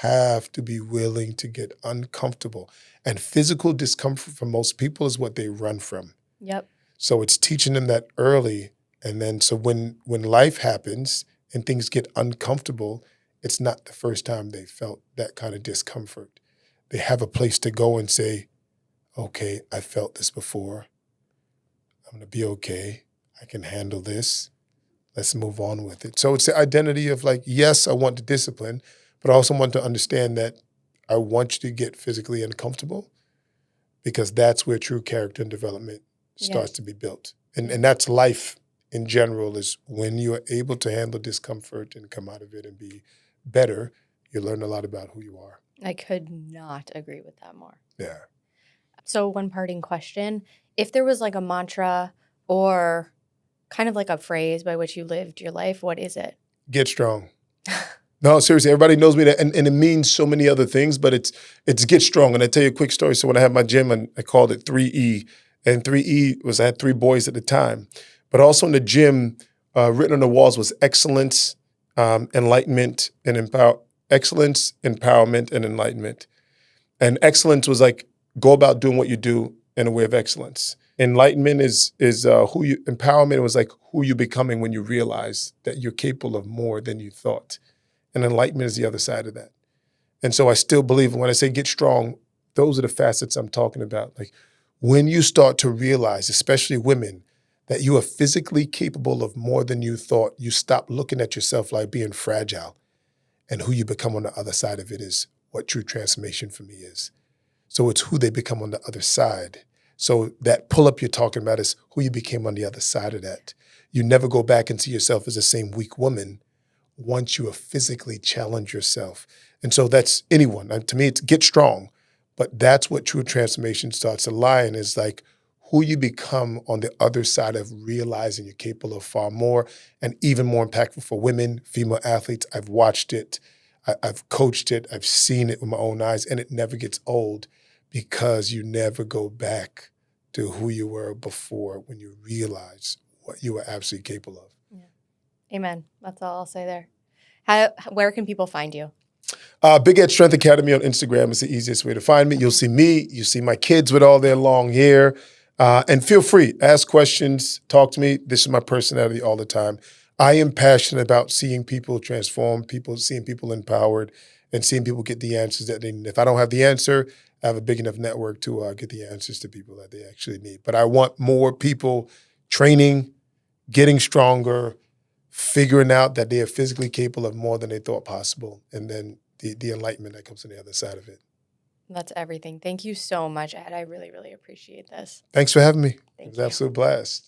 have to be willing to get uncomfortable. And physical discomfort for most people is what they run from. Yep. So it's teaching them that early. And then so when life happens and things get uncomfortable, it's not the first time they felt that kind of discomfort. They have a place to go and say, okay, I felt this before. I'm going to be okay. I can handle this. Let's move on with it. So it's the identity of like, yes, I want the discipline, but I also want to understand that I want you to get physically uncomfortable because that's where true character and development starts to be built. And that's life in general, is when you are able to handle discomfort and come out of it and be better, you learn a lot about who you are. I could not agree with that more. Yeah. So one parting question, if there was like a mantra or kind of like a phrase by which you lived your life, what is it? Get strong. No, seriously, everybody knows me that, and it means so many other things, but it's get strong. And I tell you a quick story. So when I had my gym, and I called it 3E, and 3E was I had 3 boys at the time, but also in the gym, written on the walls was excellence, enlightenment, and excellence, empowerment, and enlightenment. And excellence was like go about doing what you do in a way of excellence. Enlightenment is empowerment was like who you're becoming when you realize that you're capable of more than you thought. And enlightenment is the other side of that. And so I still believe when I say get strong, those are the facets I'm talking about. Like when you start to realize, especially women, that you are physically capable of more than you thought, you stop looking at yourself like being fragile. And who you become on the other side of it is what true transformation for me is. So it's who they become on the other side. So that pull-up you're talking about is who you became on the other side of that. You never go back and see yourself as the same weak woman once you have physically challenged yourself. And so that's anyone. To me, it's get strong. But that's what true transformation starts to lie in, is like who you become on the other side of realizing you're capable of far more, and even more impactful for women, female athletes. I've watched it. I've coached it. I've seen it with my own eyes, and it never gets old because you never go back to who you were before when you realize what you were absolutely capable of. Yeah. Amen. That's all I'll say there. Where can people find you? Big Ed Strength Academy on Instagram is the easiest way to find me. You'll see me. You see my kids with all their long hair. And feel free, ask questions, talk to me. This is my personality all the time. I am passionate about seeing people transform, seeing people empowered, and seeing people get the answers that they need. If I don't have the answer, I have a big enough network to get the answers to people that they actually need. But I want more people training, getting stronger, figuring out that they are physically capable of more than they thought possible, and then the enlightenment that comes on the other side of it. That's everything. Thank you so much, Ed. I really, really appreciate this. Thanks for having me. Thank It was you. an absolute blast.